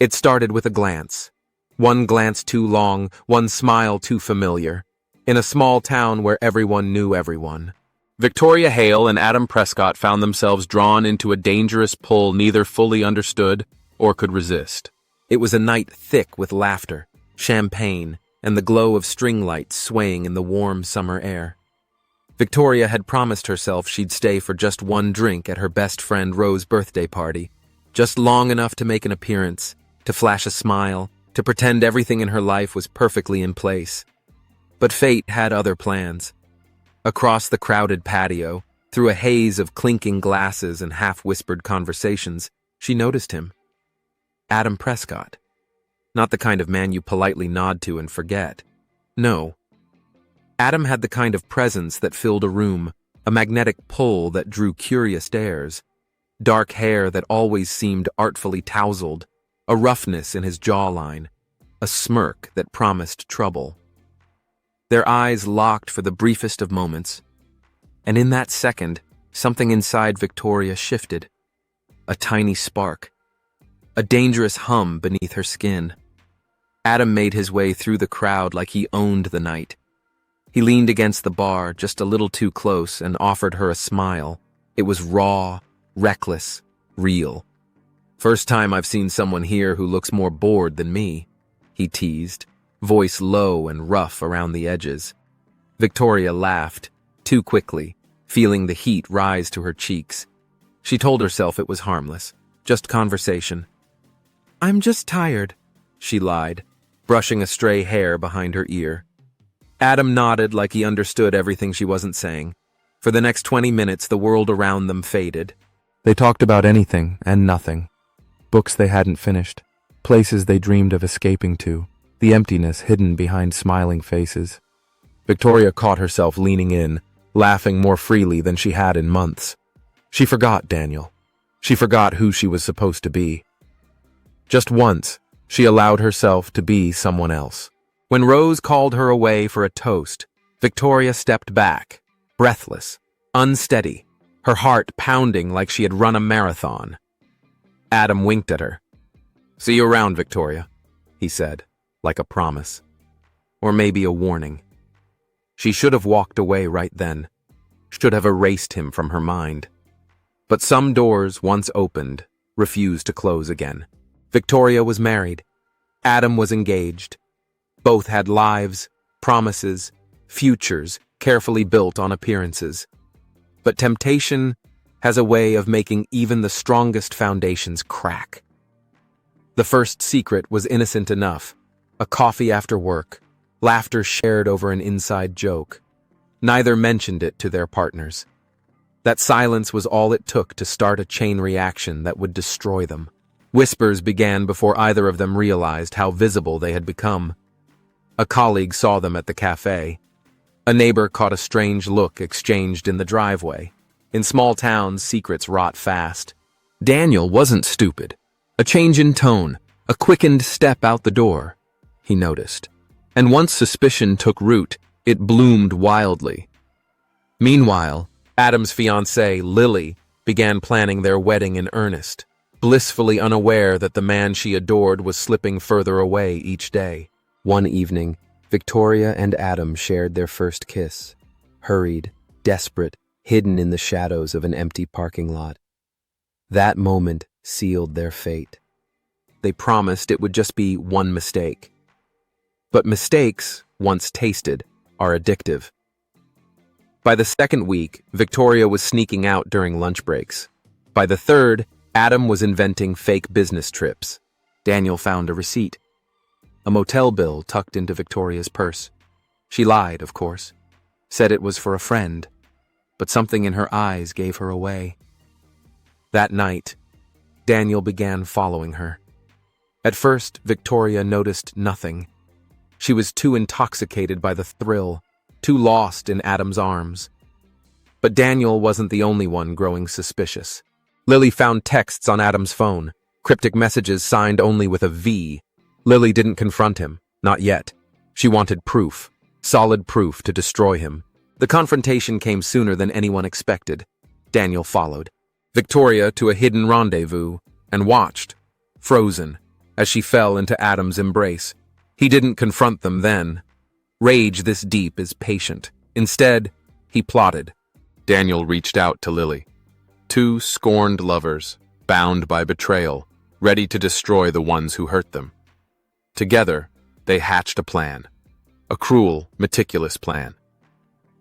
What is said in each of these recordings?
It started with a glance. One glance too long, one smile too familiar. In a small town where everyone knew everyone. Victoria Hale and Adam Prescott found themselves drawn into a dangerous pull neither fully understood or could resist. It was a night thick with laughter, champagne, and the glow of string lights swaying in the warm summer air. Victoria had promised herself she'd stay for just one drink at her best friend Rose's birthday party, just long enough to make an appearance, to flash a smile, to pretend everything in her life was perfectly in place. But fate had other plans. Across the crowded patio, through a haze of clinking glasses and half-whispered conversations, she noticed him. Adam Prescott. Not the kind of man you politely nod to and forget. No. Adam had the kind of presence that filled a room, a magnetic pull that drew curious stares, dark hair that always seemed artfully tousled, a roughness in his jawline, a smirk that promised trouble. Their eyes locked for the briefest of moments, and in that second, something inside Victoria shifted. A tiny spark, a dangerous hum beneath her skin. Adam made his way through the crowd like he owned the night. He leaned against the bar just a little too close and offered her a smile. It was raw, reckless, real. "First time I've seen someone here who looks more bored than me," he teased, voice low and rough around the edges. Victoria laughed, too quickly, feeling the heat rise to her cheeks. She told herself it was harmless, just conversation. "I'm just tired," she lied, brushing a stray hair behind her ear. Adam nodded like he understood everything she wasn't saying. For the next 20 minutes, the world around them faded. They talked about anything and nothing. Books they hadn't finished, places they dreamed of escaping to, the emptiness hidden behind smiling faces. Victoria caught herself leaning in, laughing more freely than she had in months. She forgot Daniel. She forgot who she was supposed to be. Just once, she allowed herself to be someone else. When Rose called her away for a toast, Victoria stepped back, breathless, unsteady, her heart pounding like she had run a marathon. Adam winked at her. "See you around, Victoria," he said, like a promise. Or maybe a warning. She should have walked away right then, should have erased him from her mind. But some doors, once opened, refused to close again. Victoria was married. Adam was engaged. Both had lives, promises, futures carefully built on appearances. But temptation has a way of making even the strongest foundations crack. The first secret was innocent enough. A coffee after work, laughter shared over an inside joke. Neither mentioned it to their partners. That silence was all it took to start a chain reaction that would destroy them. Whispers began before either of them realized how visible they had become. A colleague saw them at the cafe. A neighbor caught a strange look exchanged in the driveway. In small towns, secrets rot fast. Daniel wasn't stupid. A change in tone, a quickened step out the door, he noticed. And once suspicion took root, it bloomed wildly. Meanwhile, Adam's fiancée, Lily, began planning their wedding in earnest, blissfully unaware that the man she adored was slipping further away each day. One evening, Victoria and Adam shared their first kiss, hurried, desperate, hidden in the shadows of an empty parking lot. That moment sealed their fate. They promised it would just be one mistake. But mistakes, once tasted, are addictive. By the second week, Victoria was sneaking out during lunch breaks. By the third, Adam was inventing fake business trips. Daniel found a receipt. A motel bill tucked into Victoria's purse. She lied, of course. Said it was for a friend. But something in her eyes gave her away. That night, Daniel began following her. At first, Victoria noticed nothing. She was too intoxicated by the thrill, too lost in Adam's arms. But Daniel wasn't the only one growing suspicious. Lily found texts on Adam's phone, cryptic messages signed only with a V. Lily didn't confront him, not yet. She wanted proof, solid proof to destroy him. The confrontation came sooner than anyone expected. Daniel followed Victoria to a hidden rendezvous and watched, frozen, as she fell into Adam's embrace. He didn't confront them then. Rage this deep is patient. Instead, he plotted. Daniel reached out to Lily. Two scorned lovers, bound by betrayal, ready to destroy the ones who hurt them. Together, they hatched a plan. A cruel, meticulous plan.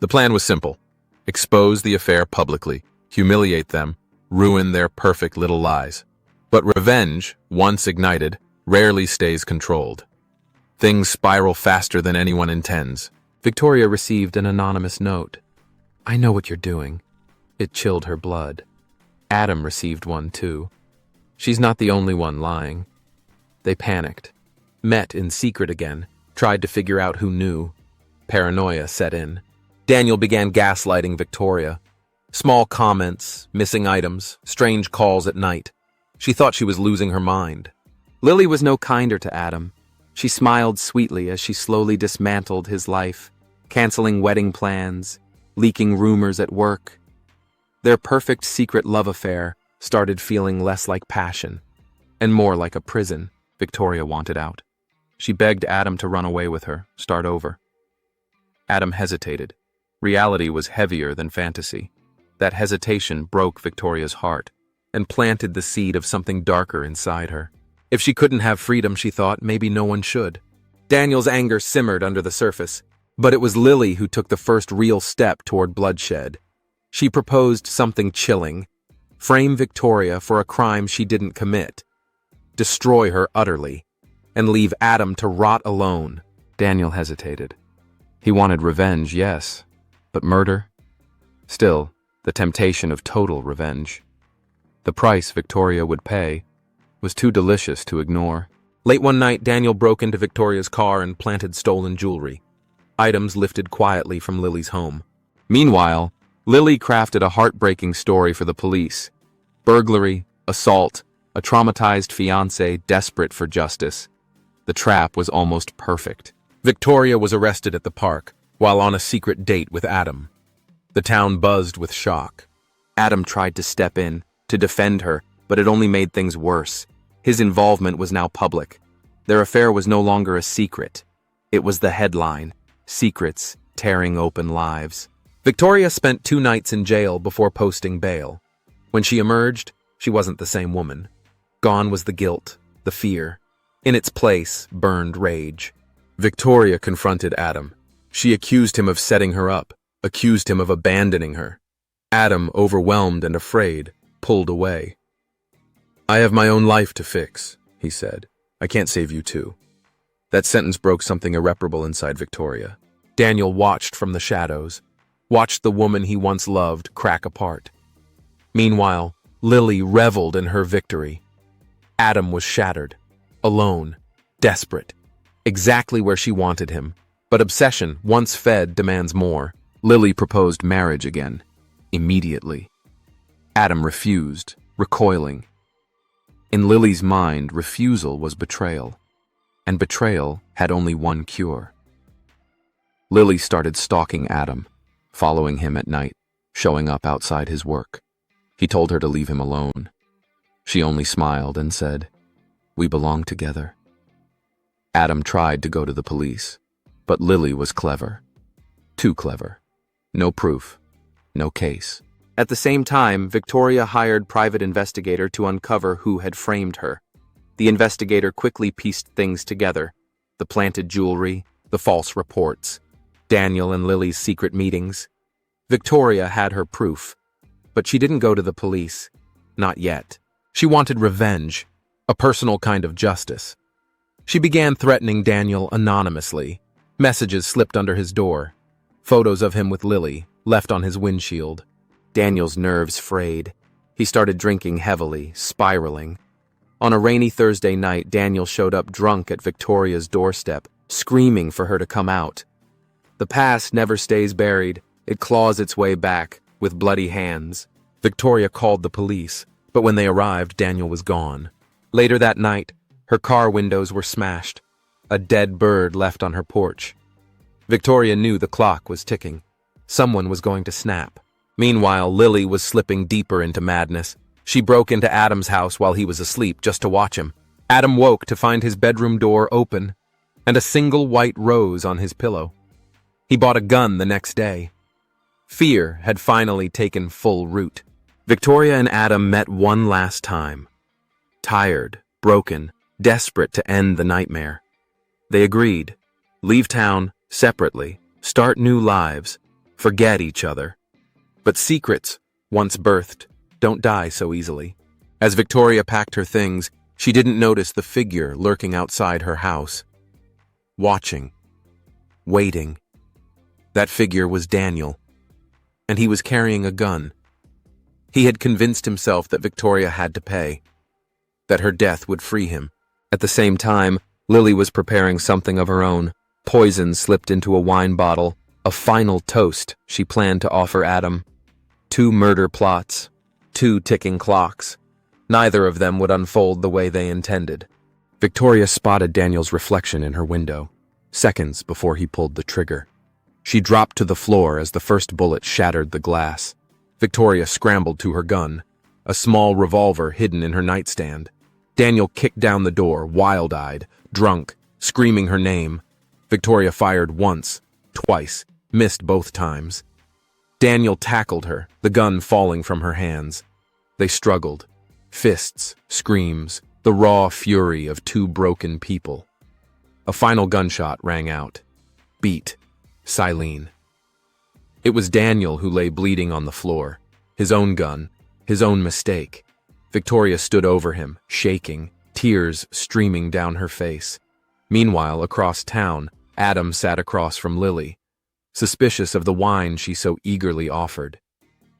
The plan was simple. Expose the affair publicly, humiliate them, ruin their perfect little lives. But revenge, once ignited, rarely stays controlled. Things spiral faster than anyone intends. Victoria received an anonymous note. "I know what you're doing." It chilled her blood. Adam received one too. She's not the only one lying. They panicked. Met in secret again, tried to figure out who knew. Paranoia set in. Daniel began gaslighting Victoria. Small comments, missing items, strange calls at night. She thought she was losing her mind. Lily was no kinder to Adam. She smiled sweetly as she slowly dismantled his life, canceling wedding plans, leaking rumors at work. Their perfect secret love affair started feeling less like passion and more like a prison. Victoria wanted out. She begged Adam to run away with her, start over. Adam hesitated. Reality was heavier than fantasy. That hesitation broke Victoria's heart and planted the seed of something darker inside her. If she couldn't have freedom, she thought, maybe no one should. Daniel's anger simmered under the surface, but it was Lily who took the first real step toward bloodshed. She proposed something chilling. Frame Victoria for a crime she didn't commit. Destroy her utterly, and leave Adam to rot alone. Daniel hesitated. He wanted revenge, yes, but murder? Still, the temptation of total revenge. The price Victoria would pay was too delicious to ignore. Late one night, Daniel broke into Victoria's car and planted stolen jewelry. Items lifted quietly from Lily's home. Meanwhile, Lily crafted a heartbreaking story for the police. Burglary, assault, a traumatized fiancé desperate for justice. The trap was almost perfect. Victoria was arrested at the park while on a secret date with Adam. The town buzzed with shock. Adam tried to step in, to defend her, but it only made things worse. His involvement was now public. Their affair was no longer a secret. It was the headline, secrets tearing open lives. Victoria spent 2 nights in jail before posting bail. When she emerged, she wasn't the same woman. Gone was the guilt, the fear. In its place, burned rage. Victoria confronted Adam. She accused him of setting her up, accused him of abandoning her. Adam, overwhelmed and afraid, pulled away. "I have my own life to fix," he said. "I can't save you too." That sentence broke something irreparable inside Victoria. Daniel watched from the shadows, watched the woman he once loved crack apart. Meanwhile, Lily reveled in her victory. Adam was shattered, alone, desperate, exactly where she wanted him. But obsession, once fed, demands more. Lily proposed marriage again, immediately. Adam refused, recoiling. In Lily's mind, refusal was betrayal, and betrayal had only one cure. Lily started stalking Adam, following him at night, showing up outside his work. He told her to leave him alone. She only smiled and said, "We belong together." Adam tried to go to the police, but Lily was clever. Too clever. No proof. No case. At the same time, Victoria hired private investigator to uncover who had framed her. The investigator quickly pieced things together. The planted jewelry, the false reports, Daniel and Lily's secret meetings. Victoria had her proof, but she didn't go to the police. Not yet. She wanted revenge, a personal kind of justice. She began threatening Daniel anonymously. Messages slipped under his door. Photos of him with Lily, left on his windshield. Daniel's nerves frayed. He started drinking heavily, spiraling. On a rainy Thursday night, Daniel showed up drunk at Victoria's doorstep, screaming for her to come out. The past never stays buried. It claws its way back, with bloody hands. Victoria called the police, but when they arrived, Daniel was gone. Later that night, her car windows were smashed. A dead bird left on her porch. Victoria knew the clock was ticking. Someone was going to snap. Meanwhile, Lily was slipping deeper into madness. She broke into Adam's house while he was asleep just to watch him. Adam woke to find his bedroom door open and a single white rose on his pillow. He bought a gun the next day. Fear had finally taken full root. Victoria and Adam met one last time. Tired, broken, desperate to end the nightmare. They agreed. Leave town separately, start new lives, forget each other. But secrets, once birthed, don't die so easily. As Victoria packed her things, she didn't notice the figure lurking outside her house. Watching. Waiting. That figure was Daniel, and he was carrying a gun. He had convinced himself that Victoria had to pay, that her death would free him. At the same time, Lily was preparing something of her own. Poison slipped into a wine bottle, a final toast she planned to offer Adam. 2 murder plots, 2 ticking clocks. Neither of them would unfold the way they intended. Victoria spotted Daniel's reflection in her window, seconds before he pulled the trigger. She dropped to the floor as the first bullet shattered the glass. Victoria scrambled to her gun, a small revolver hidden in her nightstand. Daniel kicked down the door, wild-eyed, drunk, screaming her name. Victoria fired once, twice, missed both times. Daniel tackled her, the gun falling from her hands. They struggled. Fists, screams, the raw fury of 2 broken people. A final gunshot rang out. Beat. Silene. It was Daniel who lay bleeding on the floor. His own gun, his own mistake. Victoria stood over him, shaking, tears streaming down her face. Meanwhile, across town, Adam sat across from Lily, suspicious of the wine she so eagerly offered.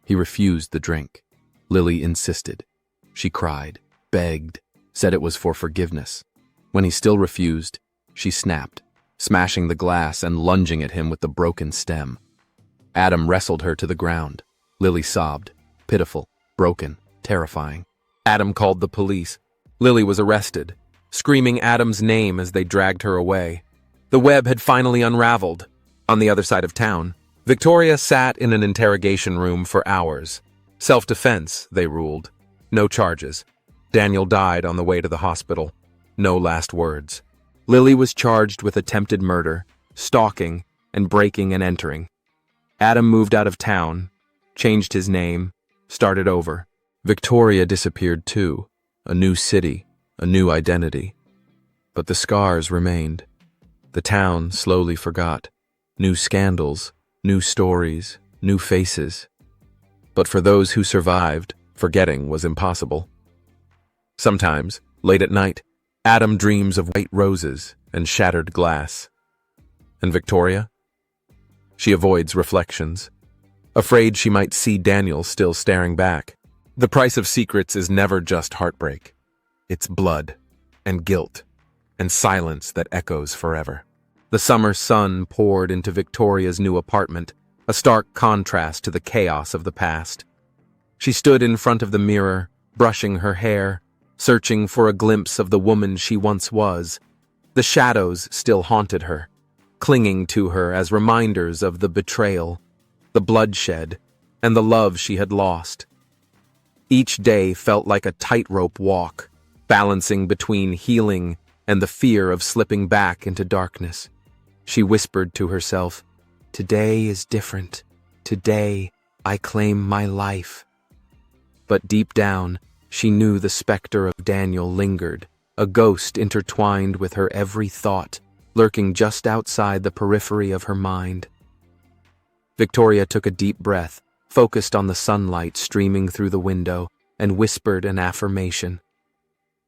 He refused the drink. Lily insisted. She cried, begged, said it was for forgiveness. When he still refused, she snapped, smashing the glass and lunging at him with the broken stem. Adam wrestled her to the ground. Lily sobbed, pitiful, broken, terrifying. Adam called the police. Lily was arrested, screaming Adam's name as they dragged her away. The web had finally unraveled. On the other side of town, Victoria sat in an interrogation room for hours. Self-defense, they ruled. No charges. Daniel died on the way to the hospital. No last words. Lily was charged with attempted murder, stalking, and breaking and entering. Adam moved out of town, changed his name, started over. Victoria disappeared too. A new city, a new identity. But the scars remained. The town slowly forgot. New scandals, new stories, new faces. But for those who survived, forgetting was impossible. Sometimes, late at night, Adam dreams of white roses and shattered glass. And Victoria? She avoids reflections, afraid she might see Daniel still staring back. The price of secrets is never just heartbreak. It's blood, and guilt, and silence that echoes forever. The summer sun poured into Victoria's new apartment, a stark contrast to the chaos of the past. She stood in front of the mirror, brushing her hair, searching for a glimpse of the woman she once was. The shadows still haunted her, clinging to her as reminders of the betrayal, the bloodshed, and the love she had lost. Each day felt like a tightrope walk, balancing between healing and the fear of slipping back into darkness. She whispered to herself, "Today is different. Today, I claim my life." But deep down, she knew the specter of Daniel lingered, a ghost intertwined with her every thought, lurking just outside the periphery of her mind. Victoria took a deep breath, focused on the sunlight streaming through the window, and whispered an affirmation.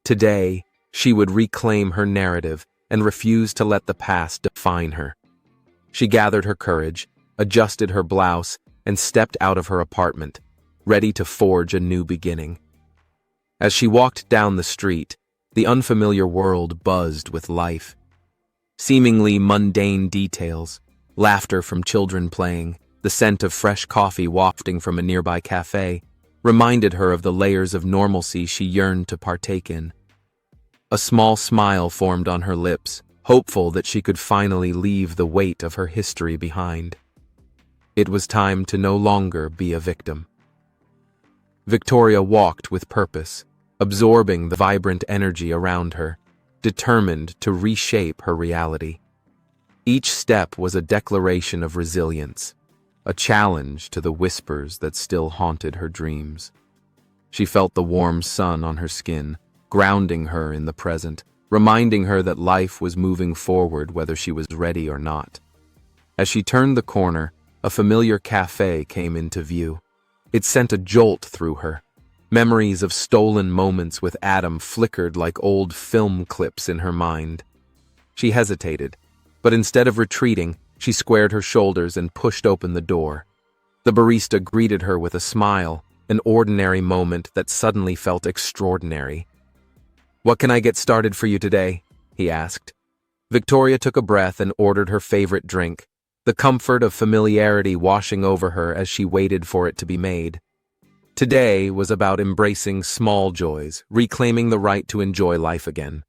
Today, she would reclaim her narrative and refuse to let the past define her. She gathered her courage, adjusted her blouse, and stepped out of her apartment, ready to forge a new beginning. As she walked down the street, the unfamiliar world buzzed with life. Seemingly mundane details, laughter from children playing, the scent of fresh coffee wafting from a nearby cafe, reminded her of the layers of normalcy she yearned to partake in. A small smile formed on her lips, hopeful that she could finally leave the weight of her history behind. It was time to no longer be a victim. Victoria walked with purpose, absorbing the vibrant energy around her, determined to reshape her reality. Each step was a declaration of resilience, a challenge to the whispers that still haunted her dreams. She felt the warm sun on her skin, grounding her in the present, reminding her that life was moving forward whether she was ready or not. As she turned the corner, a familiar cafe came into view. It sent a jolt through her. Memories of stolen moments with Adam flickered like old film clips in her mind. She hesitated, but instead of retreating, she squared her shoulders and pushed open the door. The barista greeted her with a smile, an ordinary moment that suddenly felt extraordinary. "What can I get started for you today?" he asked. Victoria took a breath and ordered her favorite drink, the comfort of familiarity washing over her as she waited for it to be made. Today was about embracing small joys, reclaiming the right to enjoy life again.